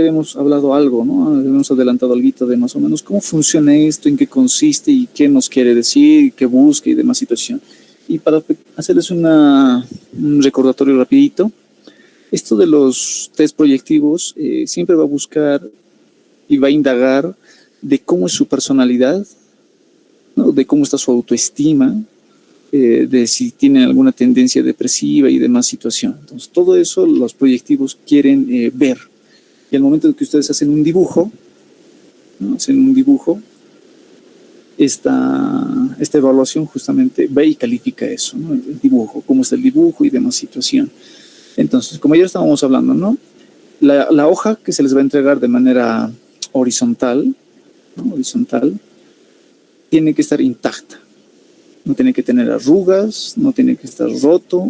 hemos hablado algo, ¿no? Hemos adelantado algo de más o menos cómo funciona esto, en qué consiste y qué nos quiere decir, qué busca y demás situación. Y para hacerles un recordatorio rapidito, esto de los test proyectivos siempre va a buscar y va a indagar de cómo es su personalidad, ¿no? De cómo está su autoestima, de si tienen alguna tendencia depresiva y demás situación. Entonces, todo eso los proyectivos quieren ver. Y al momento en que ustedes hacen un dibujo, ¿no? Esta evaluación justamente ve y califica eso, ¿no? El dibujo, cómo está el dibujo y demás situación. Entonces, como ya estábamos hablando, ¿no? La hoja que se les va a entregar de manera horizontal, ¿no? Tiene que estar intacta. No tiene que tener arrugas, no tiene que estar roto,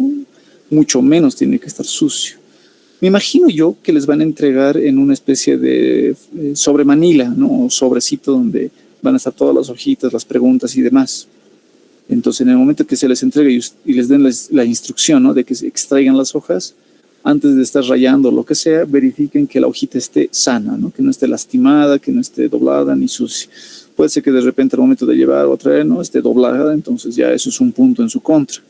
mucho menos tiene que estar sucio. Me imagino yo que les van a entregar en una especie de sobre manila, ¿no? O sobrecito donde van a estar todas las hojitas, las preguntas y demás. Entonces, en el momento que se les entregue y les den la instrucción, ¿no? De que se extraigan las hojas, antes de estar rayando o lo que sea, verifiquen que la hojita esté sana, ¿no? Que no esté lastimada, que no esté doblada ni sucia. Puede ser que de repente al momento de llevar o traer, ¿no? Esté doblada, entonces ya eso es un punto en su contra.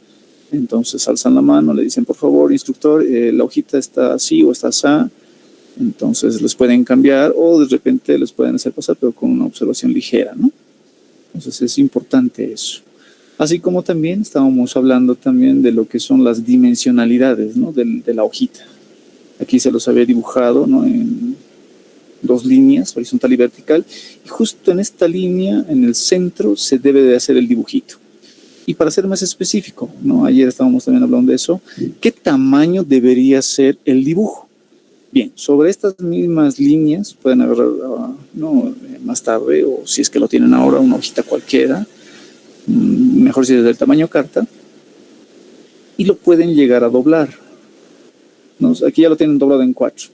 Entonces alzan la mano, le dicen, por favor, instructor, la hojita está así o está así. Entonces les pueden cambiar o de repente les pueden hacer pasar, pero con una observación ligera, ¿no? Entonces es importante eso. Así como también estábamos hablando también de lo que son las dimensionalidades, ¿no? de la hojita. Aquí se los había dibujado, ¿no? En 2 líneas, horizontal y vertical, y justo en esta línea, en el centro, se debe de hacer el dibujito. Y para ser más específico, ¿no? Ayer estábamos también hablando de eso, ¿qué tamaño debería ser el dibujo? Bien, sobre estas mismas líneas pueden agarrar, ¿no? Más tarde, o si es que lo tienen ahora, una hojita cualquiera, mejor si es del tamaño carta, y lo pueden llegar a doblar, ¿no? Aquí ya lo tienen doblado en 4.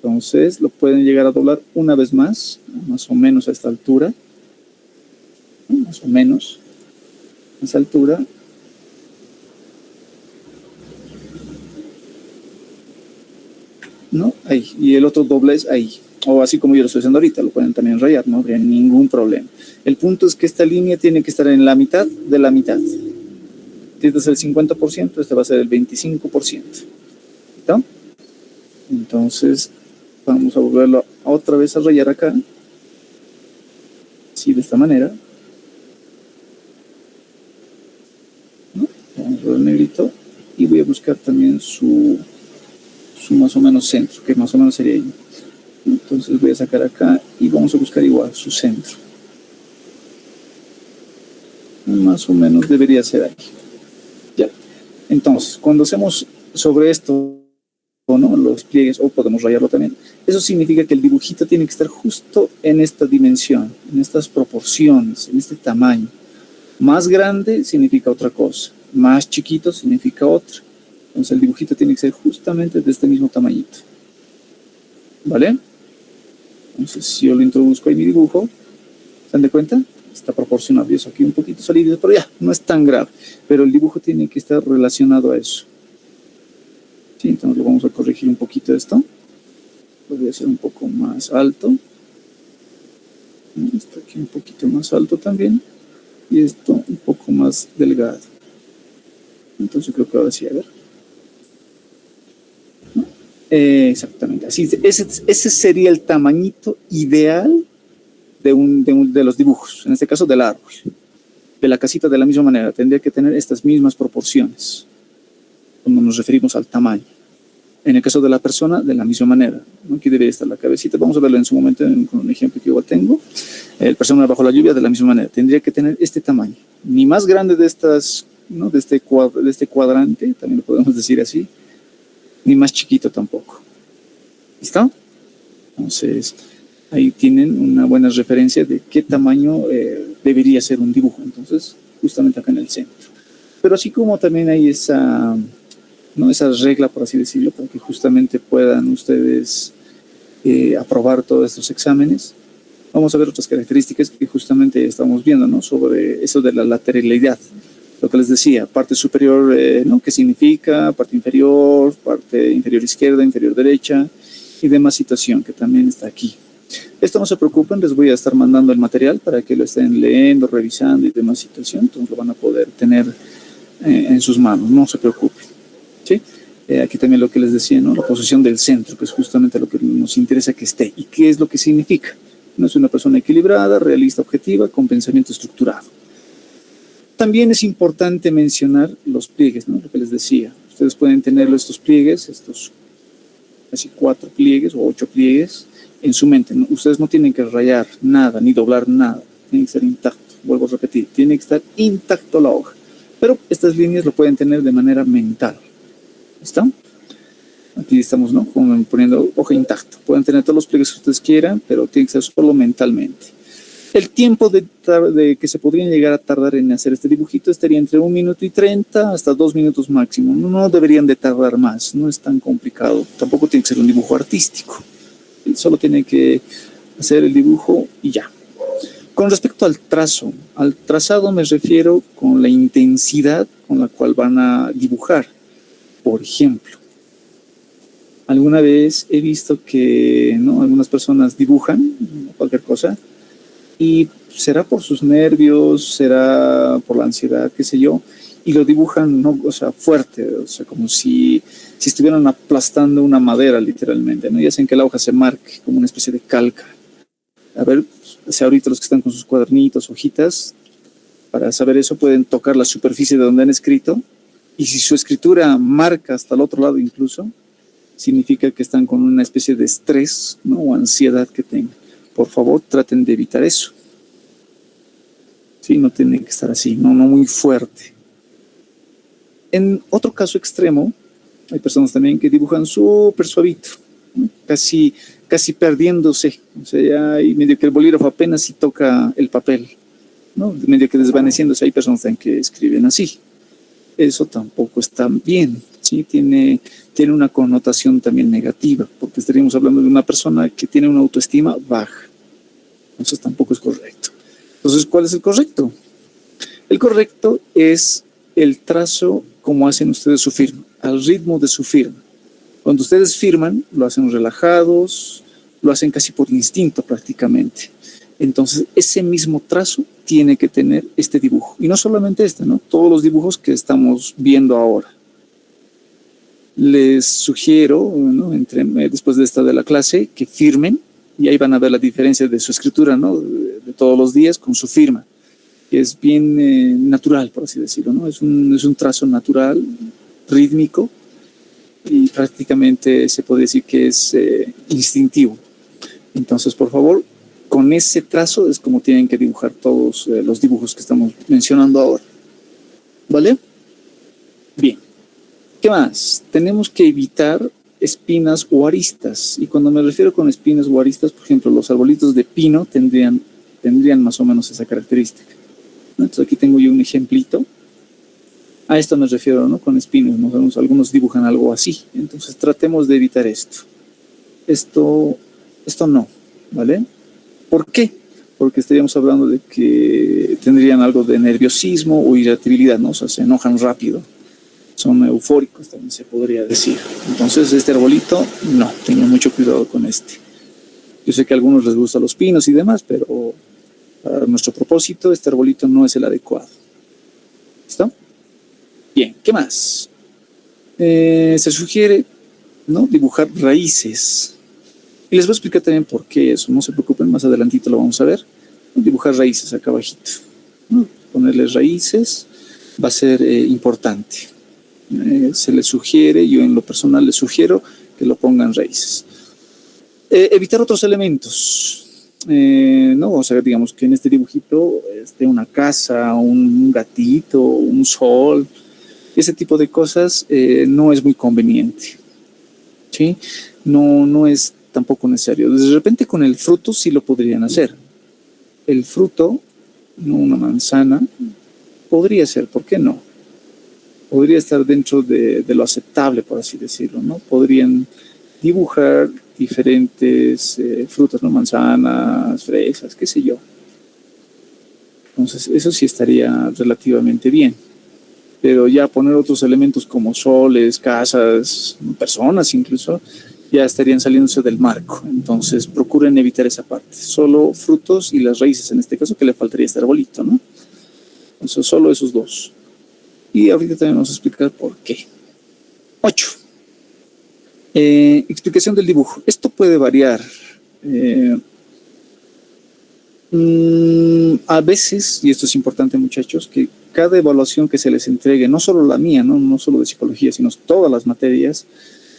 Entonces lo pueden llegar a doblar una vez más o menos a esta altura, ¿no? Más o menos a esa altura. ¿No? Ahí. Y el otro doblez ahí. O así como yo lo estoy haciendo ahorita, lo pueden también rayar, no habría ningún problema. El punto es que esta línea tiene que estar en la mitad de la mitad. Este es el 50%, este va a ser el 25%. ¿Está? Entonces, vamos a volverlo otra vez a rayar acá. Así, de esta manera. ¿No? Vamos a ver el negrito. Y voy a buscar también su más o menos centro, que más o menos sería ahí. Entonces voy a sacar acá y vamos a buscar igual su centro. Más o menos debería ser ahí. Ya. Entonces, cuando hacemos sobre esto, ¿no? Los pliegues, o podemos rayarlo también, eso significa que el dibujito tiene que estar justo en esta dimensión, en estas proporciones, en este tamaño. Más grande significa otra cosa, más chiquito significa otra. Entonces el dibujito tiene que ser justamente de este mismo tamañito. ¿Vale? Entonces si yo lo introduzco ahí mi dibujo, ¿se dan de cuenta? Está proporcionado. Y eso aquí un poquito salido, pero ya, no es tan grave. Pero el dibujo tiene que estar relacionado a eso. Sí, entonces lo vamos a corregir un poquito esto. Lo voy a hacer un poco más alto. Esto aquí un poquito más alto también. Y esto un poco más delgado. Entonces creo que ahora sí, a ver. Exactamente, así, ese sería el tamañito ideal de los dibujos, en este caso del árbol. De la casita de la misma manera, tendría que tener estas mismas proporciones, cuando nos referimos al tamaño. En el caso de la persona, de la misma manera, ¿no? Aquí debería estar la cabecita, vamos a verlo en su momento con un ejemplo que igual tengo. El persona bajo la lluvia, de la misma manera, tendría que tener este tamaño, ni más grande de estas, ¿no? de este cuadrante, también lo podemos decir así, ni más chiquito tampoco. ¿Listo? Entonces, ahí tienen una buena referencia de qué tamaño debería ser un dibujo. Entonces, justamente acá en el centro. Pero así como también hay esa regla, por así decirlo, para que justamente puedan ustedes aprobar todos estos exámenes, vamos a ver otras características que justamente estamos viendo, ¿no? Sobre eso de la lateralidad. Lo que les decía, parte superior, ¿no? ¿Qué significa? Parte inferior izquierda, inferior derecha. y demás situación que también está aquí. Esto no se preocupen, les voy a estar mandando el material para que lo estén leyendo, revisando y demás situación, entonces lo van a poder tener en sus manos, no se preocupen. ¿Sí? Aquí también lo que les decía, ¿no? La posición del centro, que es justamente lo que nos interesa que esté. ¿Y qué es lo que significa? No es una persona equilibrada, realista, objetiva, con pensamiento estructurado. También es importante mencionar los pliegues, ¿no? Lo que les decía. Ustedes pueden tener estos pliegues, estos casi 4 pliegues o 8 pliegues en su mente. ¿No? Ustedes no tienen que rayar nada, ni doblar nada. Tiene que estar intacto. Vuelvo a repetir, tiene que estar intacto la hoja. Pero estas líneas lo pueden tener de manera mental. ¿Listo? Aquí estamos, ¿no? Como poniendo hoja intacta. Pueden tener todos los pliegues que ustedes quieran, pero tiene que ser solo mentalmente. El tiempo de que se podrían llegar a tardar en hacer este dibujito estaría entre 1 minuto y 30 hasta 2 minutos máximo. No deberían de tardar más, no es tan complicado. Tampoco tiene que ser un dibujo artístico. Solo tiene que hacer el dibujo y ya. Con respecto al trazado me refiero con la intensidad con la cual van a dibujar. Por ejemplo, alguna vez he visto que, ¿no?, algunas personas dibujan cualquier cosa y será por sus nervios, será por la ansiedad, qué sé yo, y lo dibujan, ¿no? O sea, fuerte, o sea, como si estuvieran aplastando una madera literalmente, ¿no? Y hacen que la hoja se marque como una especie de calca. A ver, si ahorita los que están con sus cuadernitos, hojitas, para saber eso pueden tocar la superficie de donde han escrito, y si su escritura marca hasta el otro lado incluso, significa que están con una especie de estrés, ¿no?, o ansiedad que tengan. Por favor, traten de evitar eso. Sí, no tiene que estar así, no muy fuerte. En otro caso extremo, hay personas también que dibujan súper suavito, ¿no?, casi perdiéndose. O sea, ya y medio que el bolígrafo apenas si toca el papel, ¿no?, medio que desvaneciéndose. Hay personas también que escriben así. Eso tampoco está bien, ¿sí? Tiene una connotación también negativa, porque estaríamos hablando de una persona que tiene una autoestima baja. Entonces tampoco es correcto. Entonces, ¿cuál es el correcto? El correcto es el trazo como hacen ustedes su firma, al ritmo de su firma. Cuando ustedes firman, lo hacen relajados, lo hacen casi por instinto prácticamente. Entonces, ese mismo trazo tiene que tener este dibujo. Y no solamente este, ¿no? Todos los dibujos que estamos viendo ahora. Les sugiero, ¿no?, después de esta de la clase, que firmen, y ahí van a ver la diferencia de su escritura, ¿no?, de todos los días con su firma, que es bien natural, por así decirlo, ¿no? Es un trazo natural, rítmico, y prácticamente se puede decir que es instintivo. Entonces, por favor, con ese trazo es como tienen que dibujar todos los dibujos que estamos mencionando ahora. ¿Vale? Bien. ¿Qué más? Tenemos que evitar espinas o aristas. Y cuando me refiero con espinas o aristas, por ejemplo, los arbolitos de pino tendrían más o menos esa característica, ¿no? Entonces aquí tengo yo un ejemplito. A esto me refiero, ¿no?, con espinos. Algunos dibujan algo así. Entonces tratemos de evitar esto. Esto no, ¿vale? ¿Por qué? Porque estaríamos hablando de que tendrían algo de nerviosismo o irritabilidad, ¿no? O sea, se enojan rápido. Son eufóricos, también se podría decir. Entonces, este arbolito, no, tengan mucho cuidado con este. Yo sé que a algunos les gustan los pinos y demás, pero para nuestro propósito, este arbolito no es el adecuado. ¿Listo? Bien, ¿qué más? Se sugiere, ¿no?, dibujar raíces. Y les voy a explicar también por qué eso. No se preocupen, más adelantito lo vamos a ver. Dibujar raíces acá abajito, ¿no? Ponerles raíces va a ser importante. Se les sugiere, yo en lo personal les sugiero que lo pongan raíces. Evitar otros elementos, ¿no? O sea, digamos que en este dibujito esté una casa, un gatito, un sol, ese tipo de cosas no es muy conveniente, ¿sí? No es tampoco necesario. De repente con el fruto sí lo podrían hacer. El fruto, no una manzana, podría ser, ¿por qué no? Podría estar dentro de lo aceptable, por así decirlo, ¿no? Podrían dibujar diferentes frutas, ¿no? Manzanas, fresas, qué sé yo. Entonces, eso sí estaría relativamente bien. Pero ya poner otros elementos como soles, casas, personas incluso, ya estarían saliéndose del marco. Entonces, procuren evitar esa parte. Solo frutos y las raíces, en este caso, que le faltaría este arbolito, ¿no? Entonces, solo esos dos. Y ahorita también vamos a explicar por qué. 8. Explicación del dibujo. Esto puede variar. A veces, y esto es importante, muchachos, que cada evaluación que se les entregue, no solo la mía, no solo de psicología, sino todas las materias,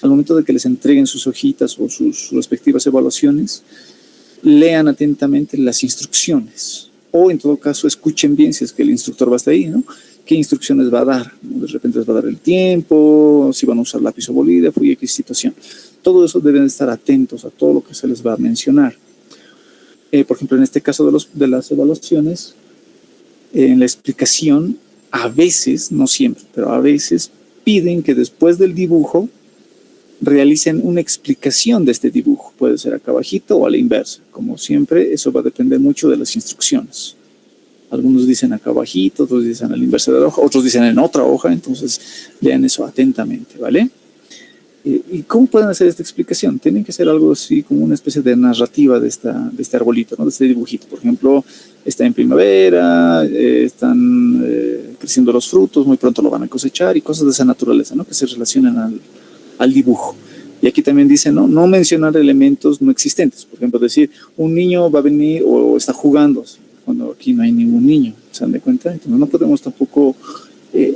al momento de que les entreguen sus hojitas o sus respectivas evaluaciones, lean atentamente las instrucciones, o en todo caso escuchen bien si es que el instructor va a estar ahí, ¿no? ¿Qué instrucciones va a dar? De repente les va a dar el tiempo, si van a usar lápiz o bolígrafo y X situación. Todo eso deben estar atentos a todo lo que se les va a mencionar. Por ejemplo, en este caso de las evaluaciones, en la explicación, a veces, no siempre, pero a veces piden que después del dibujo realicen una explicación de este dibujo. Puede ser acá abajito o a la inversa. Como siempre, eso va a depender mucho de las instrucciones. Algunos dicen acá abajito, otros dicen a la inversa de la hoja, otros dicen en otra hoja, entonces lean eso atentamente, ¿vale? ¿Y cómo pueden hacer esta explicación? Tienen que hacer algo así como una especie de narrativa de este arbolito, ¿no? De este dibujito. Por ejemplo, está en primavera, están creciendo los frutos, muy pronto lo van a cosechar y cosas de esa naturaleza, ¿no? Que se relacionan al dibujo. Y aquí también dice, no mencionar elementos no existentes. Por ejemplo, decir, un niño va a venir o está jugando, cuando aquí no hay ningún niño, ¿se dan de cuenta? Entonces no podemos tampoco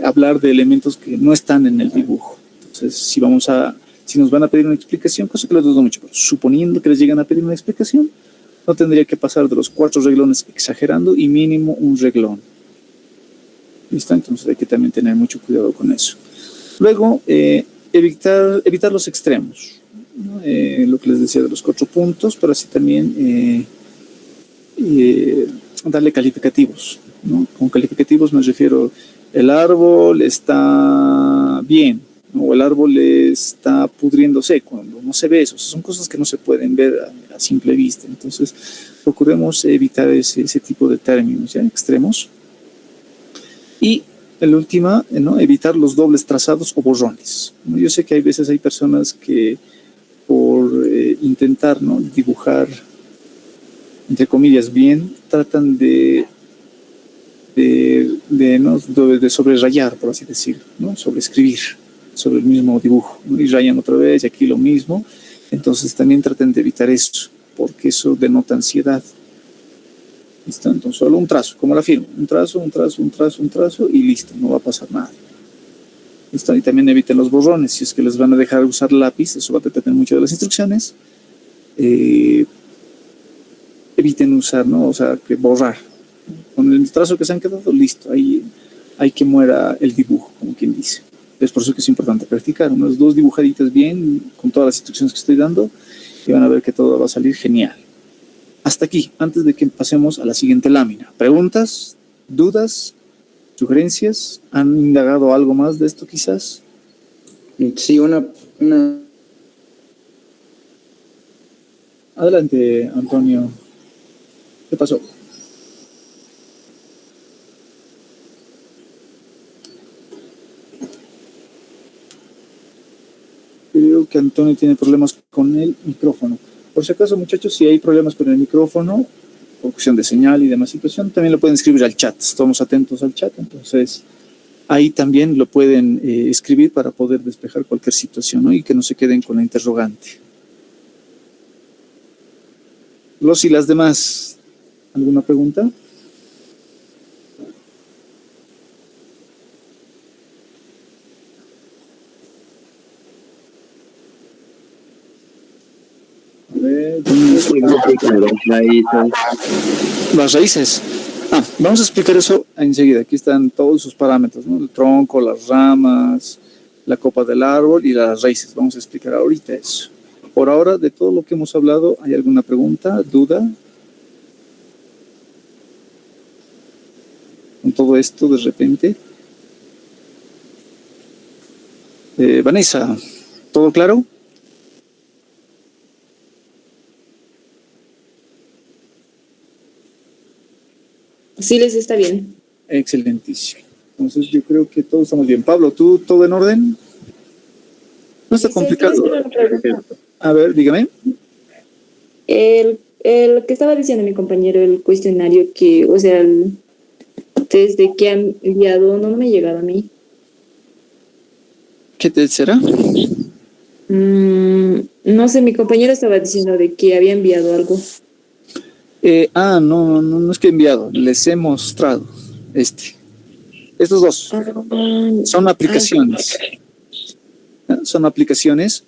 hablar de elementos que no están en el dibujo. Entonces, si nos van a pedir una explicación, cosa que les dudo mucho, pero suponiendo que les llegan a pedir una explicación, no tendría que pasar de los 4 reglones exagerando y mínimo un reglón. ¿Listo? Entonces hay que también tener mucho cuidado con eso. Luego, evitar los extremos, ¿no? Lo que les decía de los 4 puntos, pero así también darle calificativos, ¿no? Con calificativos me refiero, el árbol está bien, ¿no? O el árbol está pudriéndose, cuando no se ve eso. Son cosas que no se pueden ver a simple vista. Entonces, procuremos evitar ese tipo de términos, ¿ya? Extremos. Y la última, ¿no? Evitar los dobles trazados o borrones, ¿no? Yo sé que hay veces hay personas que por intentar, ¿no? Dibujar, entre comillas, bien, tratan de sobrerayar, por así decirlo, ¿no? Sobreescribir sobre el mismo dibujo, ¿no? Y rayan otra vez y aquí lo mismo. Entonces también traten de evitar eso, porque eso denota ansiedad. ¿Listo? Entonces solo un trazo, como la firma, un trazo y listo, no va a pasar nada. ¿Listo? Y también eviten los borrones, si es que les van a dejar usar lápiz, eso va a depender mucho de las instrucciones. Eviten usar, ¿no? O sea, que borrar. Con el trazo que se han quedado, listo, ahí hay que muera el dibujo, como quien dice. Es por eso que es importante practicar unas 2 dibujaditas bien, con todas las instrucciones que estoy dando, y van a ver que todo va a salir genial. Hasta aquí, antes de que pasemos a la siguiente lámina. ¿Preguntas? ¿Dudas? ¿Sugerencias? ¿Han indagado algo más de esto quizás? Sí, una... Adelante, Antonio. ¿Qué pasó? Creo que Antonio tiene problemas con el micrófono. Por si acaso, muchachos, si hay problemas con el micrófono, por cuestión de señal y demás situación, también lo pueden escribir al chat. Estamos atentos al chat, entonces ahí también lo pueden escribir para poder despejar cualquier situación, ¿no? Y que no se queden con la interrogante. Los y las demás, ¿alguna pregunta? Las raíces. Vamos a explicar eso enseguida. Aquí están todos sus parámetros, ¿no? El tronco, las ramas, la copa del árbol y las raíces. Vamos a explicar ahorita eso. Por ahora, de todo lo que hemos hablado, ¿hay alguna pregunta, duda? Con todo esto, de repente. Vanessa, ¿todo claro? Sí, les está bien. Excelentísimo. Entonces yo creo que todos estamos bien. Pablo, ¿tú todo en orden? No está complicado. A ver, dígame. El que estaba diciendo mi compañero, el cuestionario que, o sea, desde que han enviado, no me ha llegado a mí. ¿Qué te será? No sé, mi compañero estaba diciendo de que había enviado algo. No es que he enviado, les he mostrado estos dos. Son aplicaciones. Son aplicaciones.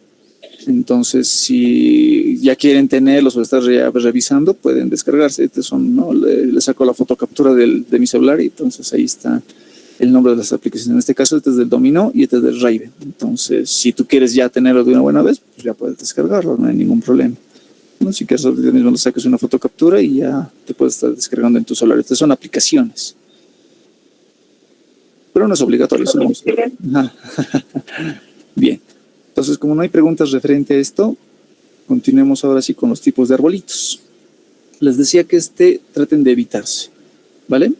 Entonces, si ya quieren tenerlos o estar revisando, pueden descargarse. Estos son, ¿no? Le saco la fotocaptura de mi celular y entonces ahí está el nombre de las aplicaciones. En este caso, este es del Dominó y este es del Raven. Entonces, si tú quieres ya tenerlo de una buena vez, pues ya puedes descargarlo, no hay ningún problema. ¿No? Si quieres, ahorita mismo le sacas una fotocaptura y ya te puedes estar descargando en tu celular. Estas son aplicaciones. Pero no es obligatorio. Bien. Entonces, como no hay preguntas referente a esto, continuemos ahora sí con los tipos de arbolitos. Les decía que traten de evitarse, ¿vale?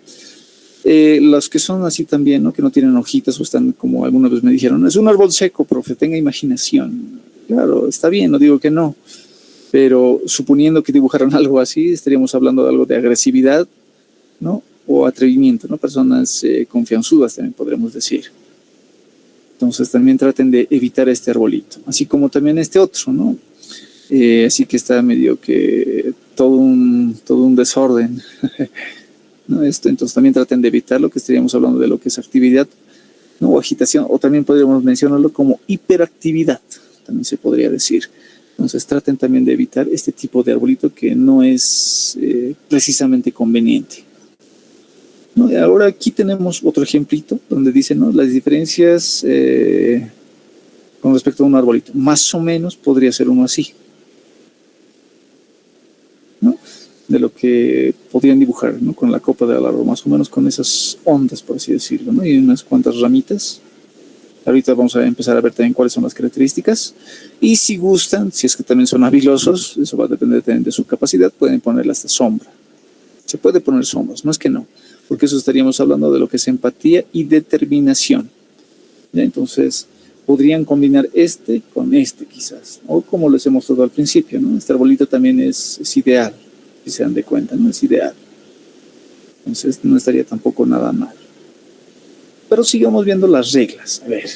Los que son así también, ¿no? Que no tienen hojitas o están, como alguna vez me dijeron, es un árbol seco, profe, tenga imaginación. Claro, está bien, no digo que no, pero suponiendo que dibujaran algo así, estaríamos hablando de algo de agresividad, ¿no? O atrevimiento, ¿no? Personas confianzudas también podremos decir. Entonces también traten de evitar este arbolito, así como también este otro, ¿no? Así que está medio que todo un desorden, ¿no? Entonces también traten de evitarlo, que estaríamos hablando de lo que es actividad, ¿no? O agitación, o también podríamos mencionarlo como hiperactividad, también se podría decir. Entonces traten también de evitar este tipo de arbolito que no es precisamente conveniente. ¿No? Y ahora aquí tenemos otro ejemplito donde dice, ¿no? Las diferencias con respecto a un arbolito. Más o menos podría ser uno así, ¿no? De lo que podrían dibujar, ¿no? Con la copa del árbol, más o menos con esas ondas, por así decirlo, ¿no? Y unas cuantas ramitas. Ahorita vamos a empezar a ver también cuáles son las características. Y si gustan, si es que también son habilosos, eso va a depender también de su capacidad, pueden ponerle hasta sombra. Se puede poner sombras, no es que no, porque eso estaríamos hablando de lo que es empatía y determinación. ¿Ya? Entonces, podrían combinar con quizás, o como les he mostrado al principio, ¿no? Este arbolito también es ideal, si se dan de cuenta, ¿no? Es ideal. Entonces, no estaría tampoco nada mal. Pero sigamos viendo las reglas. A ver,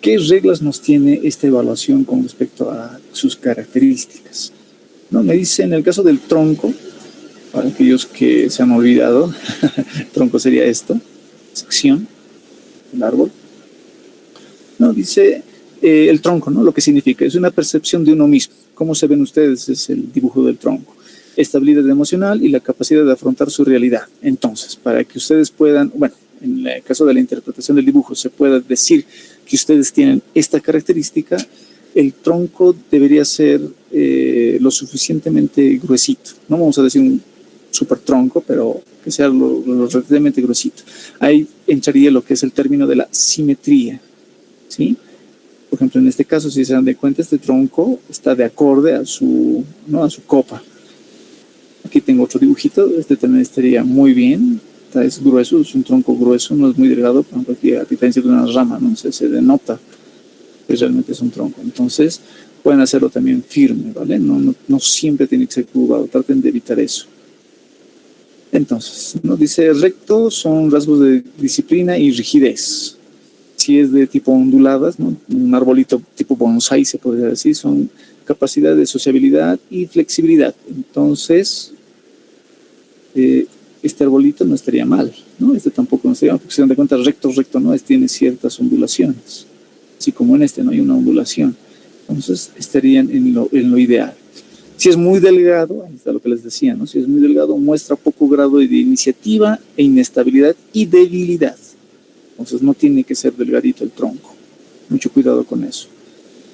¿qué reglas nos tiene esta evaluación con respecto a sus características? ¿No? Me dice en el caso del tronco, para aquellos que se han olvidado, tronco sería esto, sección, el árbol. No, dice el tronco, ¿no? Lo que significa, es una percepción de uno mismo. ¿Cómo se ven ustedes? Es el dibujo del tronco. Estabilidad emocional y la capacidad de afrontar su realidad. Entonces, para que ustedes puedan, bueno, en el caso de la interpretación del dibujo, se pueda decir que ustedes tienen esta característica, el tronco debería ser lo suficientemente gruesito. No vamos a decir un super tronco, pero que sea lo relativamente gruesito. Ahí entraría lo que es el término de la simetría, ¿sí? Por ejemplo, en este caso, si se dan de cuenta, este tronco está de acorde a su copa. Aquí tengo otro dibujito, este también estaría muy bien. Es grueso, es un tronco grueso, no es muy delgado, por ejemplo, aquí, a diferencia de una rama, ¿no? Se denota que realmente es un tronco. Entonces, pueden hacerlo también firme, ¿vale? No siempre tiene que ser curvado, traten de evitar eso. Entonces, ¿no? Dice recto, son rasgos de disciplina y rigidez. Si es de tipo onduladas, ¿no? Un arbolito tipo bonsai, se podría decir, son capacidad de sociabilidad y flexibilidad. Entonces, este arbolito no estaría mal, ¿no? Este tampoco no estaría mal, porque se dan de cuenta, recto, ¿no? Tiene ciertas ondulaciones, así como en no hay una ondulación. Entonces, estarían en lo ideal. Si es muy delgado, ahí está lo que les decía, ¿no? Si es muy delgado, muestra poco grado de iniciativa e inestabilidad y debilidad. Entonces, no tiene que ser delgadito el tronco. Mucho cuidado con eso.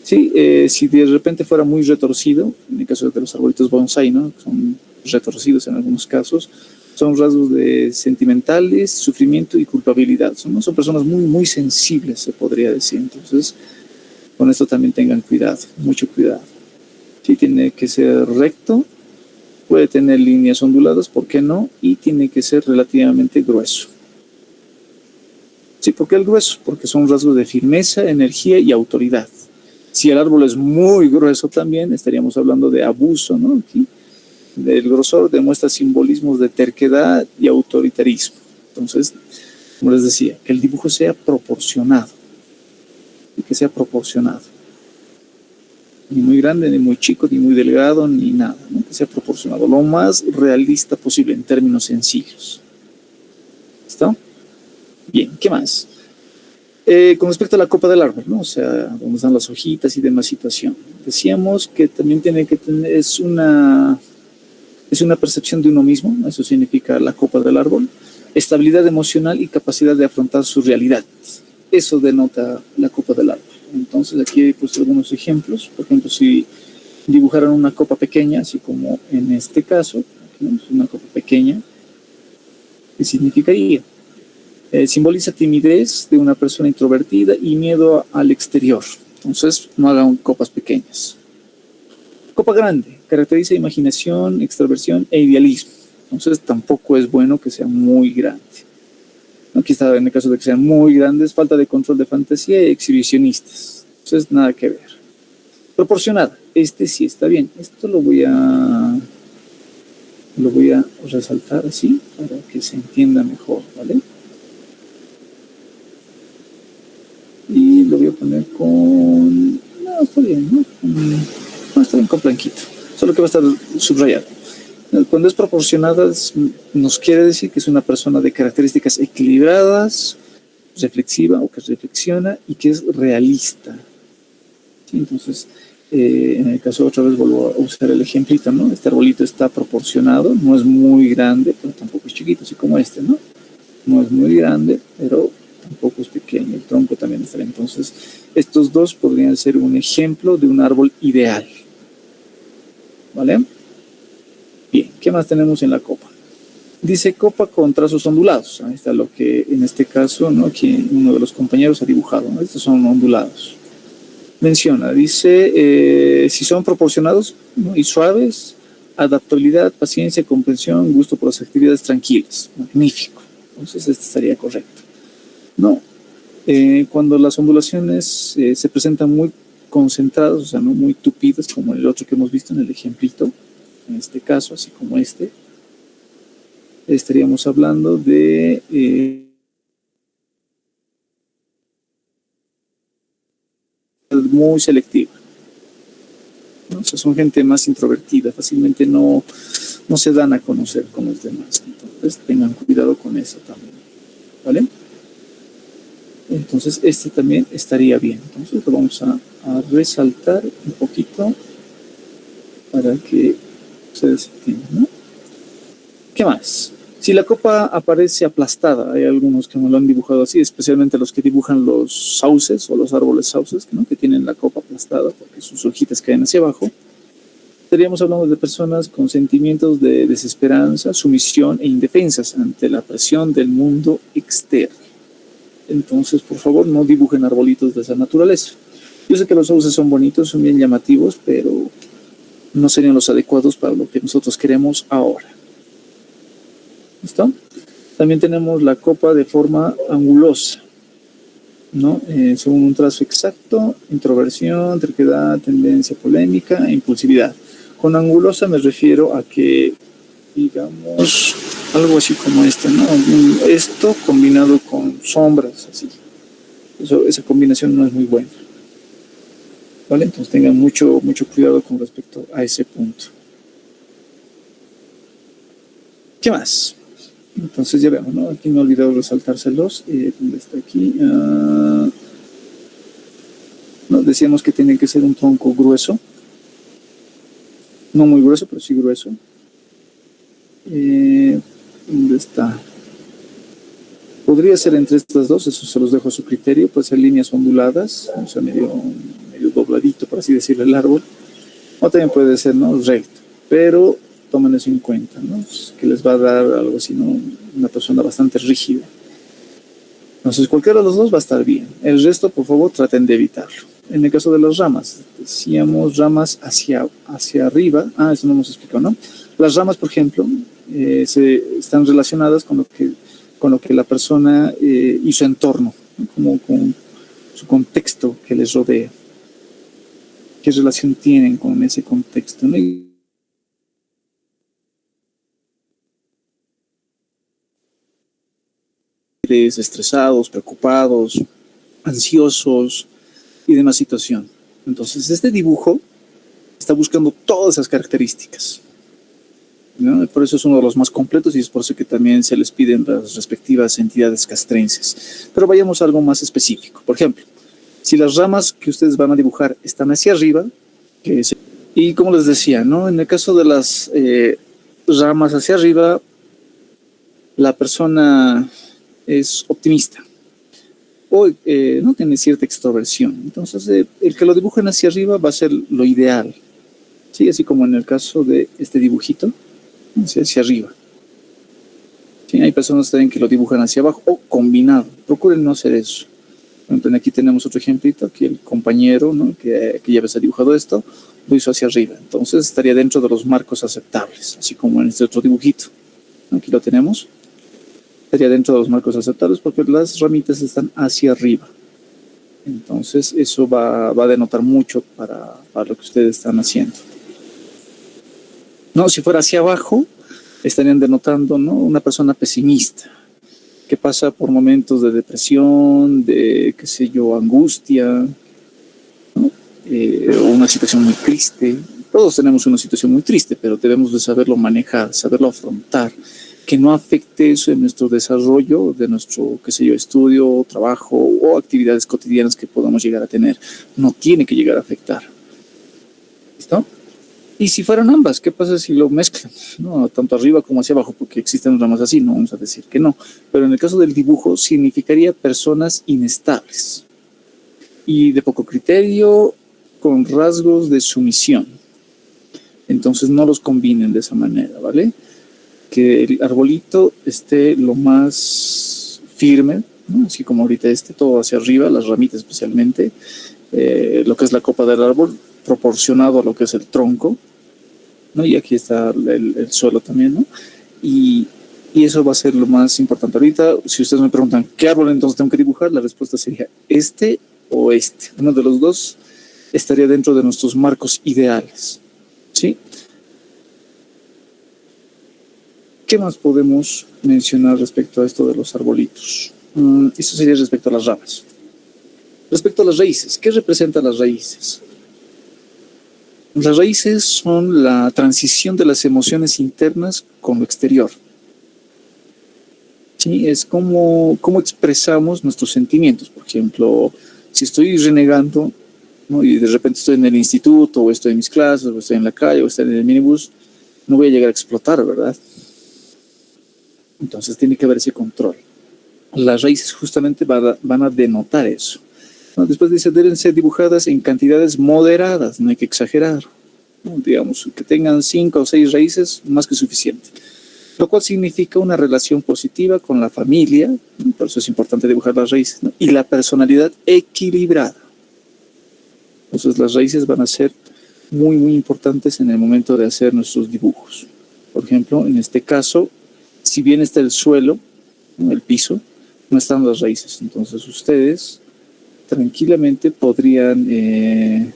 Sí, si de repente fuera muy retorcido, en el caso de los arbolitos bonsai, ¿no? Son retorcidos en algunos casos, son rasgos de sentimentales, sufrimiento y culpabilidad. Son personas muy, muy sensibles, se podría decir. Entonces, con esto también tengan cuidado, mucho cuidado. Sí, tiene que ser recto, puede tener líneas onduladas, ¿por qué no? Y tiene que ser relativamente grueso. Sí, ¿por qué el grueso? Porque son rasgos de firmeza, energía y autoridad. Si el árbol es muy grueso también, estaríamos hablando de abuso, ¿no? Aquí, el grosor demuestra simbolismos de terquedad y autoritarismo. Entonces, como les decía, que el dibujo sea proporcionado, y que sea proporcionado. Ni muy grande, ni muy chico, ni muy delgado, ni nada, ¿no? Que sea proporcionado, lo más realista posible en términos sencillos. ¿Listo? Bien, ¿qué más? Con respecto a la copa del árbol, ¿no? O sea, donde están las hojitas y demás situación. Decíamos que también tiene que tener, es una percepción de uno mismo, eso significa la copa del árbol, estabilidad emocional y capacidad de afrontar su realidad. Eso denota la copa del árbol. Entonces aquí he puesto algunos ejemplos. Por ejemplo, si dibujaran una copa pequeña, así como en este caso, ¿no? Una copa pequeña, ¿qué significaría? Simboliza timidez de una persona introvertida y miedo al exterior. Entonces, no hagan copas pequeñas. Copa grande, caracteriza imaginación, extroversión e idealismo. Entonces, tampoco es bueno que sea muy grande. Aquí está, en el caso de que sean muy grandes, falta de control de fantasía y exhibicionistas. Entonces, nada que ver. Proporcionada, este sí está bien. Esto lo voy a resaltar así para que se entienda mejor, ¿vale? Y lo voy a poner con... No, está bien, ¿no? No, está bien con blanquito. Solo que va a estar subrayado. Cuando es proporcionada, nos quiere decir que es una persona de características equilibradas, reflexiva o que reflexiona y que es realista. ¿Sí? Entonces, en el caso, otra vez vuelvo a usar el ejemplito, ¿no? Este arbolito está proporcionado, no es muy grande, pero tampoco es chiquito, así como este, ¿no? No es muy grande, pero tampoco es pequeño, el tronco también está bien. Entonces, estos dos podrían ser un ejemplo de un árbol ideal. ¿Vale? Bien, ¿qué más tenemos en la copa? Dice copa con trazos ondulados. Ahí está lo que en este caso, ¿no? Aquí uno de los compañeros ha dibujado, ¿no? Estos son ondulados. Menciona, dice, si son proporcionados, ¿no? Y suaves, adaptabilidad, paciencia, comprensión, gusto por las actividades tranquilas. Magnífico. Entonces, este estaría correcto. No, cuando las ondulaciones se presentan muy concentradas, o sea, no muy tupidas, como el otro que hemos visto en el ejemplito, en este caso, así como este, estaríamos hablando de muy selectiva, ¿no? O sea, son gente más introvertida, fácilmente no se dan a conocer con los demás. Entonces, tengan cuidado con eso también, ¿vale? Entonces, este también estaría bien. Entonces, lo vamos a resaltar un poquito para que ustedes entiendan, ¿no? ¿Qué más? Si la copa aparece aplastada, hay algunos que me lo han dibujado así, especialmente los que dibujan los sauces o los árboles sauces, ¿no? Que tienen la copa aplastada porque sus hojitas caen hacia abajo. Estaríamos hablando de personas con sentimientos de desesperanza, sumisión e indefensas ante la presión del mundo externo. Entonces, por favor, no dibujen arbolitos de esa naturaleza. Yo sé que los sauces son bonitos, son bien llamativos, pero no serían los adecuados para lo que nosotros queremos ahora. ¿Listo? También tenemos la copa de forma angulosa, ¿no? Según un trazo exacto, introversión, terquedad, tendencia polémica e impulsividad. Con angulosa me refiero a que, digamos, algo así como este, ¿no? Esto combinado con sombras, así. Esa combinación no es muy buena. ¿Vale? Entonces tengan mucho cuidado con respecto a ese punto. ¿Qué más? Entonces ya vemos, ¿no? Aquí me he olvidado resaltárselos. ¿Dónde está aquí? No, decíamos que tiene que ser un tronco grueso. No muy grueso, pero sí grueso. ¿Dónde está? Podría ser entre estas dos, eso se los dejo a su criterio. Puede ser líneas onduladas, o sea, medio dobladito, por así decirlo, el árbol. O también puede ser, ¿no? Recto. Pero tomen eso en cuenta, ¿no? Que les va a dar algo así, ¿no? Una persona bastante rígida. Entonces, cualquiera de los dos va a estar bien. El resto, por favor, traten de evitarlo. En el caso de las ramas, decíamos ramas hacia arriba. Eso no hemos explicado, ¿no? Las ramas, por ejemplo, están relacionadas con lo que la persona y su entorno, ¿no? Como con su contexto que les rodea. ¿Qué relación tienen con ese contexto, ¿no? Estresados, preocupados, ansiosos y demás situación. Entonces, este dibujo está buscando todas esas características, ¿no? Por eso es uno de los más completos y es por eso que también se les piden las respectivas entidades castrenses. Pero vayamos a algo más específico. Por ejemplo, si las ramas que ustedes van a dibujar están hacia arriba, y como les decía, ¿no? En el caso de las ramas hacia arriba, la persona es optimista o no tiene cierta extroversión. Entonces, el que lo dibujen hacia arriba va a ser lo ideal. Sí, así como en el caso de este dibujito, hacia arriba. Sí, hay personas también que lo dibujan hacia abajo o combinado. Procuren no hacer eso. Entonces, aquí tenemos otro ejemplito, aquí el compañero, ¿no? que ya ha dibujado esto, lo hizo hacia arriba. Entonces estaría dentro de los marcos aceptables, así como en este otro dibujito. Aquí lo tenemos. Estaría dentro de los marcos aceptables porque las ramitas están hacia arriba. Entonces eso va a denotar mucho para lo que ustedes están haciendo. No, si fuera hacia abajo, estarían denotando, ¿no? Una persona pesimista, que pasa por momentos de depresión, de, qué sé yo, angustia, ¿no? O una situación muy triste. Todos tenemos una situación muy triste, pero debemos de saberlo manejar, saberlo afrontar, que no afecte eso en nuestro desarrollo, de nuestro, qué sé yo, estudio, trabajo o actividades cotidianas que podamos llegar a tener. No tiene que llegar a afectar. ¿Listo? Y si fueran ambas, ¿qué pasa si lo mezclan? No, tanto arriba como hacia abajo, porque existen ramas así, no vamos a decir que no. Pero en el caso del dibujo, significaría personas inestables y de poco criterio, con rasgos de sumisión. Entonces no los combinen de esa manera, ¿vale? Que el arbolito esté lo más firme, ¿no? Así como ahorita todo hacia arriba, las ramitas especialmente, lo que es la copa del árbol, proporcionado a lo que es el tronco, ¿no? Y aquí está el suelo también, ¿no? Y eso va a ser lo más importante. Ahorita, si ustedes me preguntan, ¿qué árbol entonces tengo que dibujar? La respuesta sería este o este. Uno de los dos estaría dentro de nuestros marcos ideales, ¿sí? ¿Qué más podemos mencionar respecto a esto de los arbolitos? Eso sería respecto a las ramas. Respecto a las raíces, ¿qué representan las raíces? Las raíces son la transición de las emociones internas con lo exterior. ¿Sí? Es como expresamos nuestros sentimientos. Por ejemplo, si estoy renegando, ¿no? Y de repente estoy en el instituto, o estoy en mis clases, o estoy en la calle, o estoy en el minibús, no voy a llegar a explotar, ¿verdad? Entonces tiene que haber ese control. Las raíces justamente van a denotar eso. ¿No? Después dice, deben ser dibujadas en cantidades moderadas, no hay que exagerar. ¿No? Digamos, que tengan 5 o 6 raíces, más que suficiente. Lo cual significa una relación positiva con la familia, ¿no? Por eso es importante dibujar las raíces, ¿no? Y la personalidad equilibrada. Entonces las raíces van a ser muy, muy importantes en el momento de hacer nuestros dibujos. Por ejemplo, en este caso, si bien está el suelo, ¿no? El piso, no están las raíces. Entonces ustedes tranquilamente podrían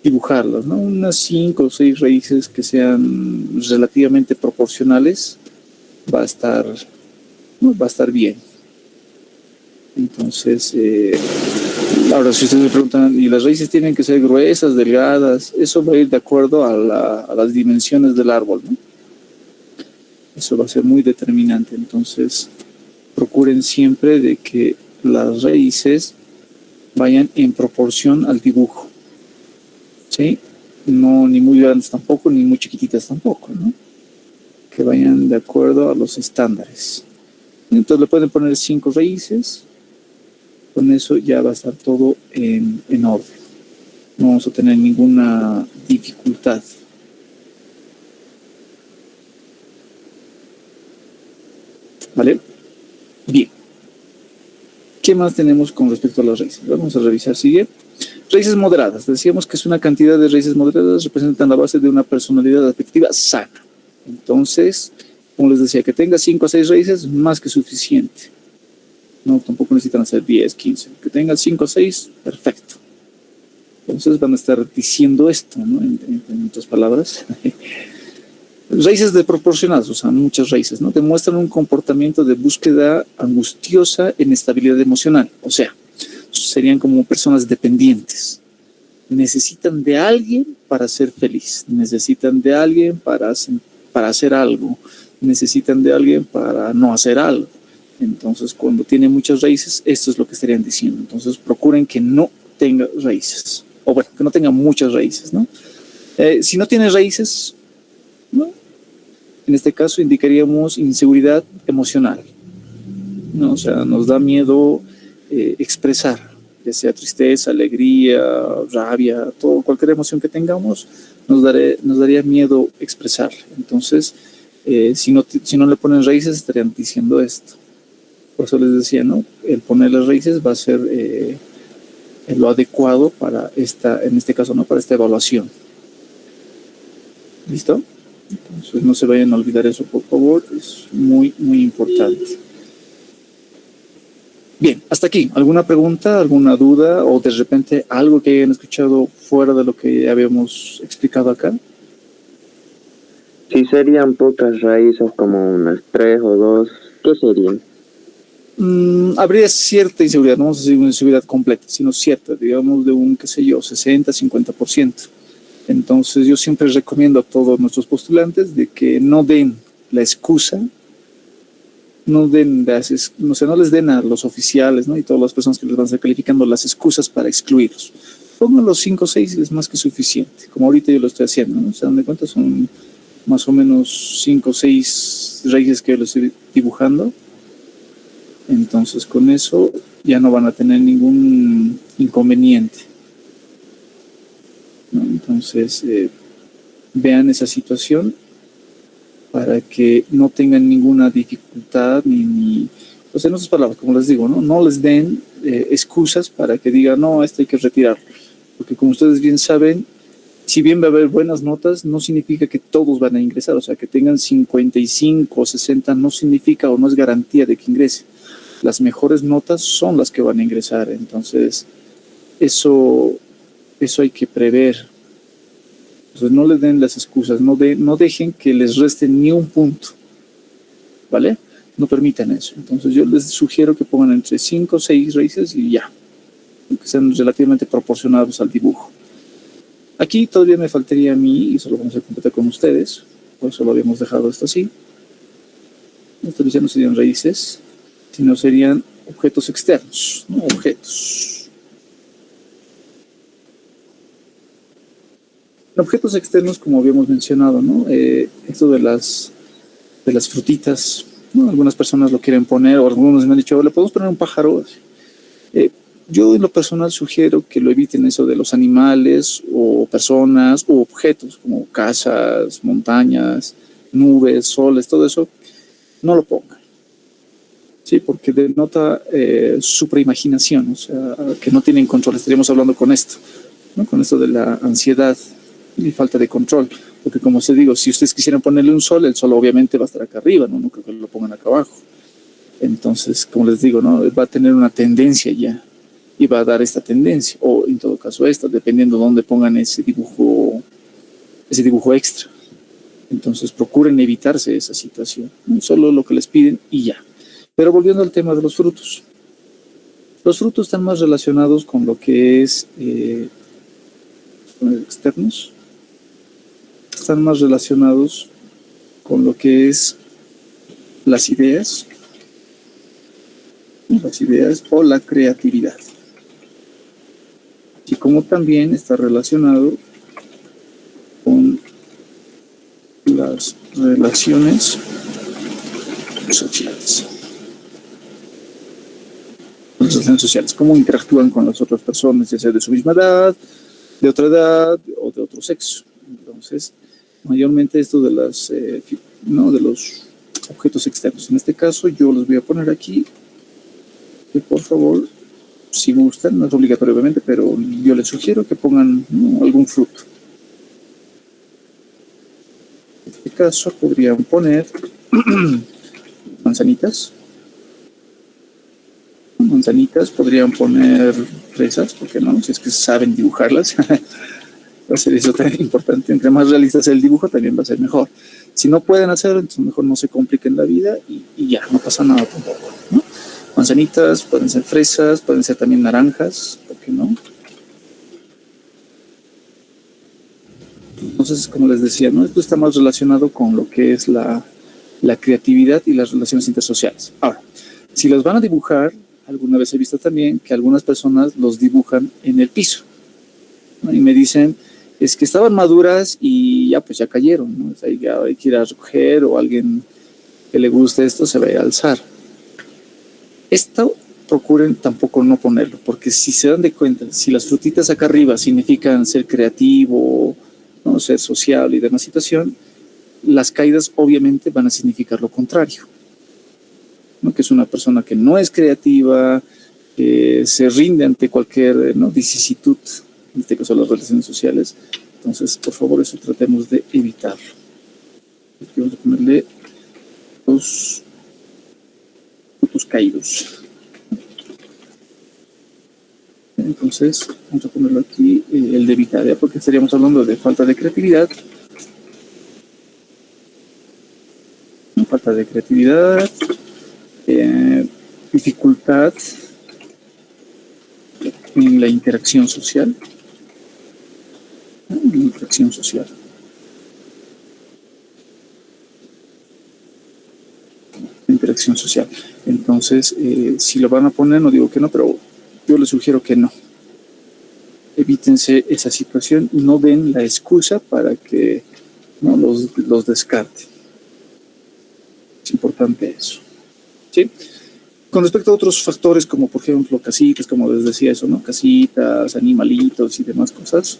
dibujarlas, ¿no? Unas 5 o 6 raíces que sean relativamente proporcionales, va a estar bien. Entonces, ahora si ustedes me preguntan, ¿y las raíces tienen que ser gruesas, delgadas? Eso va a ir de acuerdo a las dimensiones del árbol, ¿no? Eso va a ser muy determinante. Entonces, procuren siempre de que las raíces vayan en proporción al dibujo, ¿sí? No, ni muy grandes tampoco, ni muy chiquititas tampoco, ¿no? Que vayan de acuerdo a los estándares. Entonces le pueden poner 5 raíces, con eso ya va a estar todo en orden. No vamos a tener ninguna dificultad. ¿Vale? Bien. ¿Qué más tenemos con respecto a las raíces? Vamos a revisar, sigue. Raíces moderadas. Decíamos que es una cantidad de raíces moderadas representan la base de una personalidad afectiva sana. Entonces, como les decía, que tenga 5 o 6 raíces, más que suficiente. No, tampoco necesitan hacer 10, 15. Que tenga 5 o 6, perfecto. Entonces van a estar diciendo esto, ¿no? En otras palabras. Raíces desproporcionadas, o sea, muchas raíces, ¿no? Demuestran un comportamiento de búsqueda angustiosa en estabilidad emocional. O sea, serían como personas dependientes. Necesitan de alguien para ser feliz. Necesitan de alguien para hacer algo. Necesitan de alguien para no hacer algo. Entonces, cuando tiene muchas raíces, esto es lo que estarían diciendo. Entonces, procuren que no tenga raíces. O bueno, que no tenga muchas raíces, ¿no? Si no tiene raíces, ¿no? En este caso indicaríamos inseguridad emocional, ¿no? O sea, nos da miedo expresar, ya sea tristeza, alegría, rabia, todo, cualquier emoción que tengamos, nos daría miedo expresar. Entonces, si no le ponen raíces, estarían diciendo esto. Por eso les decía, ¿no? El poner las raíces va a ser lo adecuado para en este caso, ¿no? Para esta evaluación. ¿Listo? Entonces no se vayan a olvidar eso, por favor, es muy, muy importante. Bien, hasta aquí. ¿Alguna pregunta, alguna duda o de repente algo que hayan escuchado fuera de lo que habíamos explicado acá? Si serían pocas raíces, como unas 3 o 2, ¿qué serían? Habría cierta inseguridad, no vamos a decir una inseguridad completa, sino cierta, digamos de un, qué sé yo, 60, 50%. Entonces yo siempre recomiendo a todos nuestros postulantes de que no den la excusa, no les den a los oficiales, ¿no? Y todas las personas que les van a estar calificando las excusas para excluirlos. Pongan los 5 o 6 y es más que suficiente, como ahorita yo lo estoy haciendo, ¿no? Se dan de cuenta, son más o menos 5 o 6 raíces que yo les estoy dibujando. Entonces con eso ya no van a tener ningún inconveniente, ¿no? Entonces vean esa situación para que no tengan ninguna dificultad o sea, en otras palabras, como les digo, no les den excusas para que digan, no, esto hay que retirar, porque como ustedes bien saben, si bien va a haber buenas notas, no significa que todos van a ingresar, o sea, que tengan 55 o 60 no significa o no es garantía de que ingrese. Las mejores notas son las que van a ingresar, entonces eso hay que prever. Entonces no les den las excusas, no dejen que les resten ni un punto, ¿vale? No permitan eso. Entonces yo les sugiero que pongan entre 5 o 6 raíces y ya, que sean relativamente proporcionados al dibujo. Aquí todavía me faltaría a mí, y eso lo vamos a completar con ustedes, por eso lo habíamos dejado esto así. Estos ya no serían raíces, sino serían objetos externos, ¿no? Objetos externos, como habíamos mencionado, ¿no? Esto de las frutitas, ¿no? Algunas personas lo quieren poner, o algunos me han dicho, ¿le podemos poner un pájaro? Yo en lo personal sugiero que lo eviten, eso de los animales o personas o objetos como casas, montañas, nubes, soles, todo eso, no lo pongan. Sí, porque denota supraimaginación, o sea, que no tienen control. Estaríamos hablando con esto, ¿no? Con esto de la ansiedad y falta de control, porque como se digo, si ustedes quisieran ponerle un sol, el sol obviamente va a estar acá arriba, no creo que lo pongan acá abajo. Entonces, como les digo, ¿no? Va a tener una tendencia ya y va a dar esta tendencia, o en todo caso esta, dependiendo de dónde pongan ese dibujo extra. Entonces procuren evitarse esa situación, ¿no? Solo lo que les piden y ya. Pero volviendo al tema de los frutos. Los frutos están más relacionados con lo que es externos. Están más relacionados con lo que es las ideas o la creatividad. Y como también está relacionado con las relaciones sociales. Las relaciones sociales, cómo interactúan con las otras personas, ya sea de su misma edad, de otra edad o de otro sexo. Entonces, mayormente esto de de los objetos externos. En este caso, yo los voy a poner aquí. Que por favor, si gustan, no es obligatorio obviamente, pero yo les sugiero que pongan, ¿no?, algún fruto. En este caso podrían poner manzanitas, podrían poner fresas, ¿por qué no? Si es que saben dibujarlas, va a ser eso tan importante. Entre más realista sea el dibujo, también va a ser mejor. Si no pueden hacerlo, entonces mejor no se compliquen la vida y ya, no pasa nada tampoco, ¿no? Manzanitas, pueden ser fresas, pueden ser también naranjas, ¿por qué no? Entonces, como les decía, ¿no? Esto está más relacionado con lo que es la creatividad y las relaciones intersociales. Ahora, si los van a dibujar, alguna vez he visto también que algunas personas los dibujan en el piso, ¿no? Y me dicen, es que estaban maduras y ya pues ya cayeron, ¿no? O sea, ya hay que ir a recoger o alguien que le guste esto se va a ir a alzar. Esto procuren tampoco no ponerlo, porque si se dan de cuenta, si las frutitas acá arriba significan ser creativo, ¿no? Ser sociable y demás situación, las caídas obviamente van a significar lo contrario, ¿no? Que es una persona que no es creativa, que se rinde ante cualquier, ¿no? vicisitud, en este caso las relaciones sociales. Entonces, por favor, eso tratemos de evitarlo. Aquí vamos a ponerle los frutos caídos. Entonces, vamos a ponerlo aquí, el de evitar, ¿ya? Porque estaríamos hablando de falta de creatividad. Falta de creatividad, dificultad en la interacción social. Interacción social. Interacción social. Entonces, si lo van a poner, no digo que no, pero yo les sugiero que no. Evítense esa situación y no den la excusa para que no los descarten. Es importante eso. ¿Sí? Con respecto a otros factores, como por ejemplo casitas, como les decía eso, ¿no? Casitas, animalitos y demás cosas.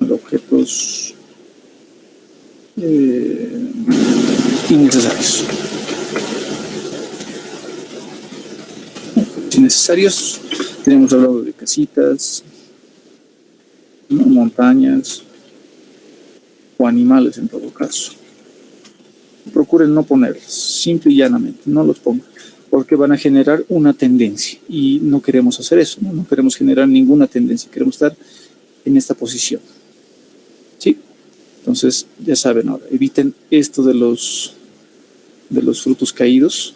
Objetos innecesarios. Innecesarios, tenemos hablado de casitas, ¿no? Montañas o animales en todo caso. Procuren no ponerlos, simple y llanamente, no los pongan, porque van a generar una tendencia y no queremos hacer eso, ¿no? No queremos generar ninguna tendencia, queremos estar en esta posición. ¿Sí? Entonces, ya saben ahora, eviten esto de los frutos caídos.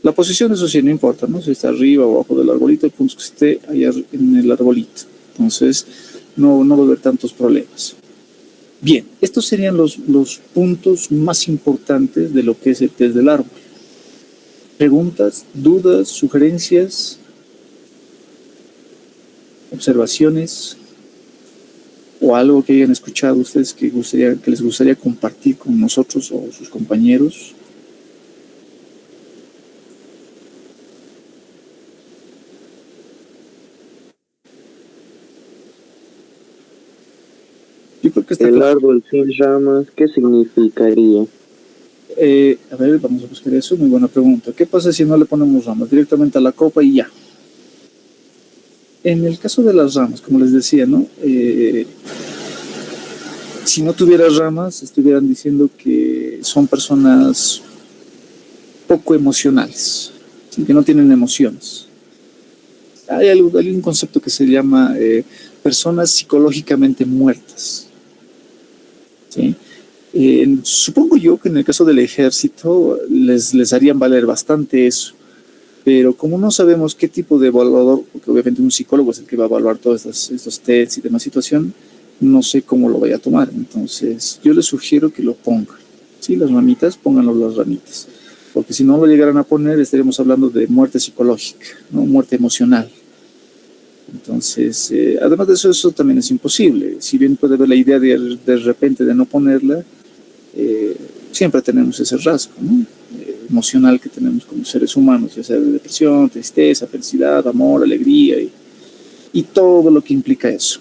La posición, eso sí, no importa, ¿no? Si está arriba o abajo del arbolito, el punto es que esté allá en el arbolito. Entonces, no va a haber tantos problemas. Bien, estos serían los puntos más importantes de lo que es el test del árbol. Preguntas, dudas, sugerencias, observaciones o algo que hayan escuchado ustedes que les gustaría compartir con nosotros o sus compañeros. Yo creo que el árbol sin ramas, ¿qué significaría? A ver, vamos a buscar eso, muy buena pregunta. ¿Qué pasa si no le ponemos ramas? Directamente a la copa y ya. En el caso de las ramas, como les decía, ¿no? Si no tuviera ramas, estuvieran diciendo que son personas poco emocionales, ¿sí? Que no tienen emociones. Hay un concepto que se llama personas psicológicamente muertas. ¿Sí? Supongo yo que en el caso del ejército les harían valer bastante eso, pero como no sabemos qué tipo de evaluador, porque obviamente un psicólogo es el que va a evaluar todos estos tests y demás situación, no sé cómo lo vaya a tomar. Entonces yo les sugiero que lo pongan. Sí, las ramitas, pónganlo las ramitas, porque si no lo llegaran a poner estaríamos hablando de muerte psicológica, ¿no? Muerte emocional. Entonces, además de eso también es imposible. Si bien puede haber la idea de repente de no ponerla, siempre tenemos ese rasgo, ¿no? Emocional que tenemos como seres humanos, ya sea de depresión, tristeza, felicidad, amor, alegría y todo lo que implica eso.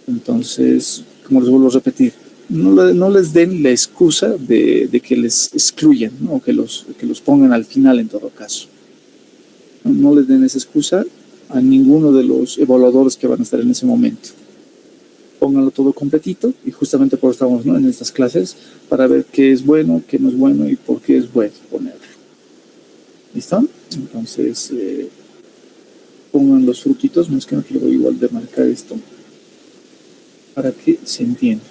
Entonces, como les vuelvo a repetir, no les den la excusa de que les excluyan, ¿no? O que los pongan al final en todo caso. No les den esa excusa a ninguno de los evaluadores que van a estar en ese momento. Pónganlo todo completito y justamente por eso estamos, ¿no? En estas clases para ver qué es bueno, qué no es bueno y por qué es bueno ponerlo. ¿Listo? Entonces, pongan los frutitos, más que no quiero igual de marcar esto, para que se entienda.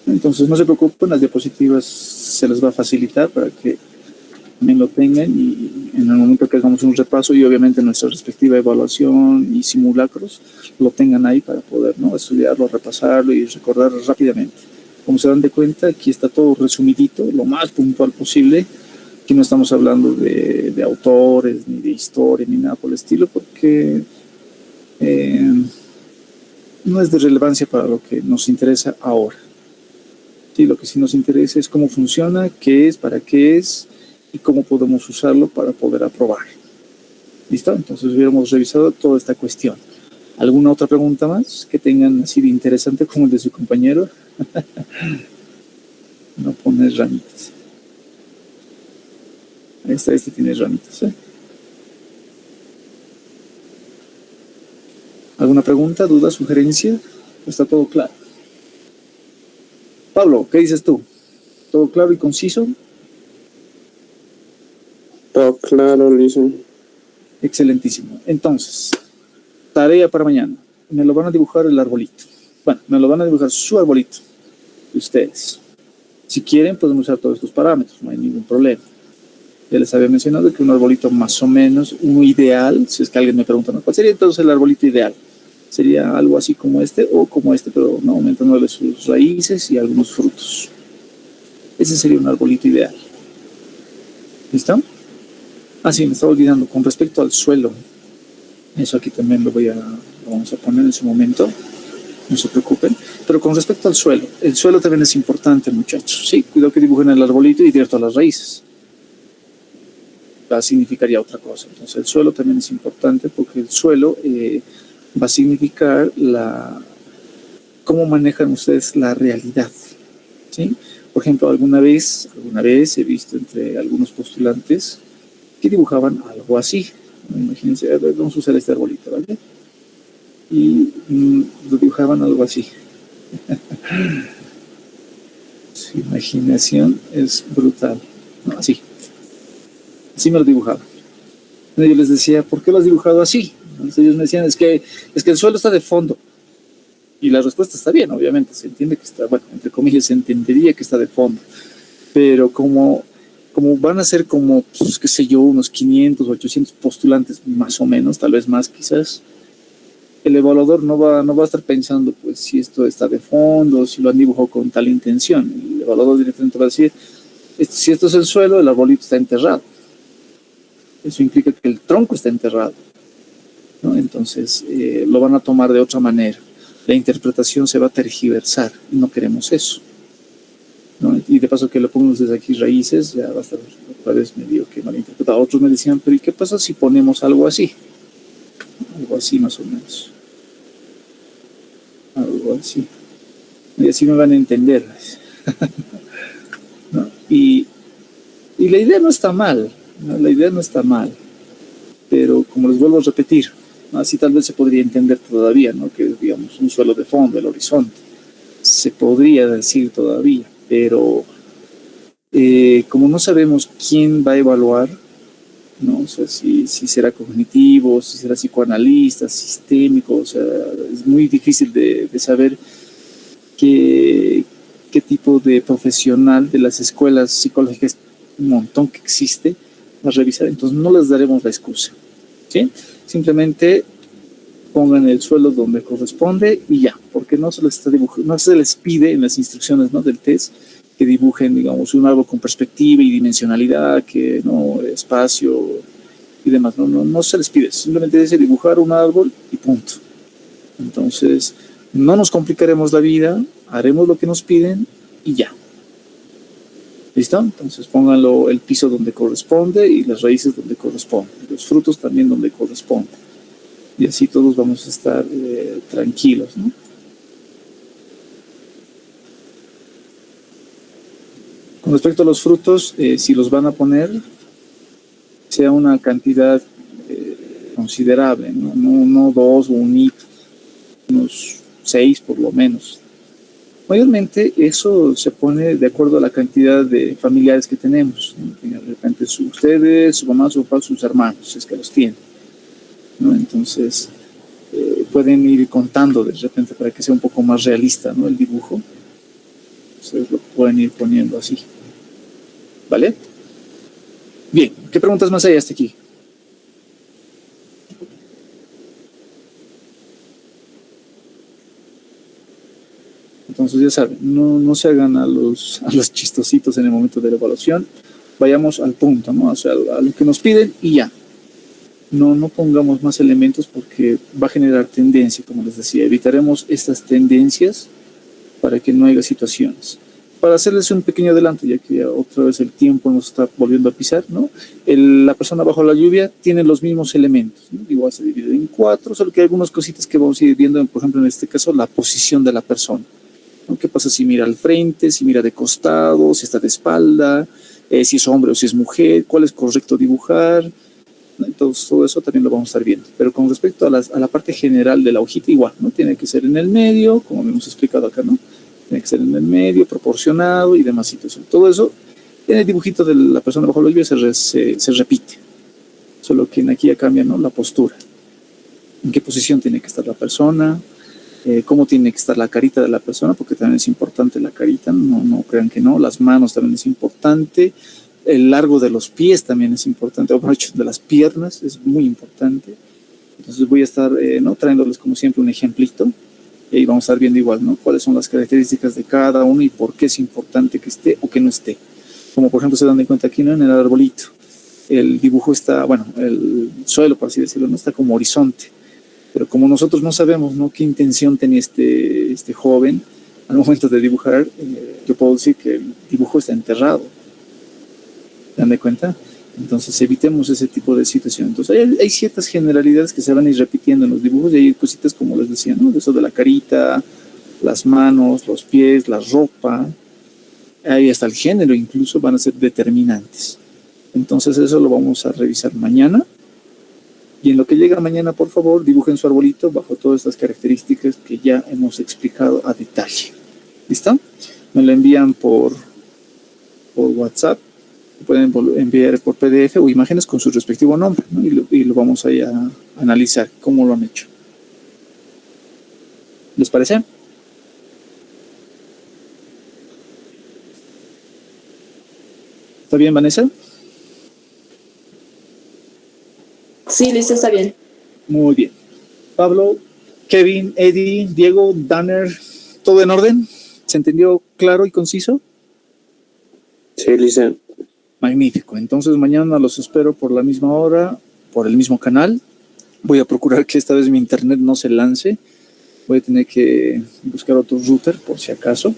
Entonces no se preocupen, las diapositivas se les va a facilitar para que también lo tengan y en el momento que hagamos un repaso y obviamente nuestra respectiva evaluación y simulacros lo tengan ahí para poder, ¿no?, estudiarlo, repasarlo y recordar rápidamente. Como se dan de cuenta, aquí está todo resumidito, lo más puntual posible. Aquí no estamos hablando de autores, ni de historia, ni nada por el estilo, porque no es de relevancia para lo que nos interesa ahora. Sí, lo que sí nos interesa es cómo funciona, qué es, para qué es y cómo podemos usarlo para poder aprobar. ¿Listo? Entonces hubiéramos revisado toda esta cuestión. ¿Alguna otra pregunta más que tengan así de interesante como el de su compañero? No pones ramitas. Ahí está, este tiene ramitas, ¿eh? ¿Alguna pregunta, duda, sugerencia? ¿Está todo claro? Pablo, ¿qué dices tú? ¿Todo claro y conciso? Todo claro, Lisa. Excelentísimo. Entonces, tarea para mañana. Me lo van a dibujar el arbolito. Bueno, me lo van a dibujar su arbolito de ustedes. Si quieren, pueden usar todos estos parámetros, no hay ningún problema. Ya les había mencionado que un arbolito más o menos, un ideal, si es que alguien me pregunta, ¿no?, ¿cuál sería entonces el arbolito ideal? Sería algo así como este o como este, pero no, aumentándole sus raíces y algunos frutos. Ese sería un arbolito ideal. ¿Listo? Ah, sí, me estaba olvidando, con respecto al suelo, eso aquí también lo vamos a poner en su momento, no se preocupen, pero con respecto al suelo, el suelo también es importante, muchachos, sí, cuidado que dibujen el arbolito y directo a las raíces, significaría otra cosa. Entonces el suelo también es importante porque el suelo va a significar cómo manejan ustedes la realidad, ¿sí? Por ejemplo, alguna vez he visto entre algunos postulantes que dibujaban algo así. Imagínense, vamos a usar este arbolito, ¿vale? Y lo dibujaban algo así. Su imaginación es brutal. No, así. Así me lo dibujaban. Yo les decía, ¿por qué lo has dibujado así? Entonces ellos me decían, es que el suelo está de fondo. Y la respuesta está bien, obviamente. Se entiende que está, bueno, entre comillas, se entendería que está de fondo. Pero como van a ser como, pues, qué sé yo, unos 500 o 800 postulantes, más o menos, tal vez más quizás, el evaluador no va a estar pensando, pues, si esto está de fondo, si lo han dibujado con tal intención. El evaluador directamente va a decir, si esto es el suelo, el arbolito está enterrado. Eso implica que el tronco está enterrado, ¿no? Entonces, lo van a tomar de otra manera. La interpretación se va a tergiversar y no queremos eso, ¿no? Y de paso que le pongo desde aquí raíces, ya va a estar otra vez medio que malinterpretado. Otros me decían, pero ¿y qué pasa si ponemos algo así? Algo así más o menos. Algo así. Y así me van a entender. ¿No? Y la idea no está mal, ¿no? La idea no está mal, pero como les vuelvo a repetir, así tal vez se podría entender todavía, ¿no?, que es, digamos, un suelo de fondo, el horizonte. Se podría decir todavía, pero como no sabemos quién va a evaluar, ¿no? O sea, si será cognitivo, si será psicoanalista, sistémico, o sea, es muy difícil de saber qué tipo de profesional de las escuelas psicológicas, un montón que existe, va a revisar. Entonces no les daremos la excusa, ¿sí? Simplemente pongan el suelo donde corresponde y ya, porque no se les pide en las instrucciones, ¿no?, del test que dibujen, digamos, un árbol con perspectiva y dimensionalidad, que no, espacio y demás, no se les pide, simplemente dice dibujar un árbol y punto. Entonces no nos complicaremos la vida, haremos lo que nos piden y ya. ¿Listo? Entonces pónganlo el piso donde corresponde y las raíces donde corresponden, los frutos también donde corresponden. Y así todos vamos a estar tranquilos, ¿no? Con respecto a los frutos, si los van a poner, sea una cantidad considerable, ¿no? No 2 o un hito, unos 6 por lo menos. Mayormente eso se pone de acuerdo a la cantidad de familiares que tenemos, ¿no? De repente ustedes, su mamá, su papá, sus hermanos, si es que los tienen, ¿no? Entonces pueden ir contando de repente para que sea un poco más realista, ¿no? El dibujo. Entonces lo pueden ir poniendo así. ¿Vale? Bien, ¿qué preguntas más hay hasta aquí? Entonces ya saben, no se hagan a los chistositos en el momento de la evaluación. Vayamos al punto, ¿no? O sea, a lo que nos piden y ya. No pongamos más elementos porque va a generar tendencia, como les decía. Evitaremos estas tendencias para que no haya situaciones. Para hacerles un pequeño adelanto, ya que ya otra vez el tiempo nos está volviendo a pisar, ¿no? La persona bajo la lluvia tiene los mismos elementos, ¿no? Igual se divide en 4, solo que hay algunas cositas que vamos a ir viendo, por ejemplo, en este caso, la posición de la persona, ¿no? ¿Qué pasa si mira al frente, si mira de costado, si está de espalda, si es hombre o si es mujer, cuál es correcto dibujar? Entonces, todo eso también lo vamos a estar viendo. Pero con respecto a la parte general de la hojita, igual, ¿no? Tiene que ser en el medio, como hemos explicado acá, ¿no? Tiene que ser en el medio, proporcionado y demás. Todo eso, en el dibujito de la persona bajo la lluvia se repite. Solo que aquí ya cambia, ¿no? La postura. En qué posición tiene que estar la persona, cómo tiene que estar la carita de la persona, porque también es importante la carita, no crean que no. Las manos también es importante. El largo de los pies también es importante, o por hecho de las piernas es muy importante. Entonces voy a estar ¿no? trayéndoles como siempre un ejemplito y vamos a estar viendo igual, ¿no? Cuáles son las características de cada uno y por qué es importante que esté o que no esté. Como por ejemplo se dan cuenta aquí, ¿no? En el arbolito. El dibujo está, bueno, el suelo, por así decirlo, no está como horizonte. Pero como nosotros no sabemos, ¿no? Qué intención tenía este joven al momento de dibujar, yo puedo decir que el dibujo está enterrado. ¿Se dan de cuenta? Entonces evitemos ese tipo de situación. Entonces hay ciertas generalidades que se van a ir repitiendo en los dibujos y hay cositas como les decía, ¿no? Eso de la carita, las manos, los pies, la ropa, ahí hasta el género incluso van a ser determinantes. Entonces eso lo vamos a revisar mañana. Y en lo que llega mañana, por favor, dibujen su arbolito bajo todas estas características que ya hemos explicado a detalle. ¿Listo? Me lo envían por WhatsApp. Pueden enviar por PDF o imágenes con su respectivo nombre, ¿no? y lo vamos a, ir a analizar cómo lo han hecho. ¿Les parece? ¿Está bien, Vanessa? Sí, listo, está bien. Muy bien. Pablo, Kevin, Eddie, Diego, Danner, ¿todo en orden? ¿Se entendió claro y conciso? Sí, Lisa. Magnífico. Entonces mañana los espero por la misma hora, por el mismo canal. Voy a procurar que esta vez mi internet no se lance. Voy a tener que buscar otro router por si acaso.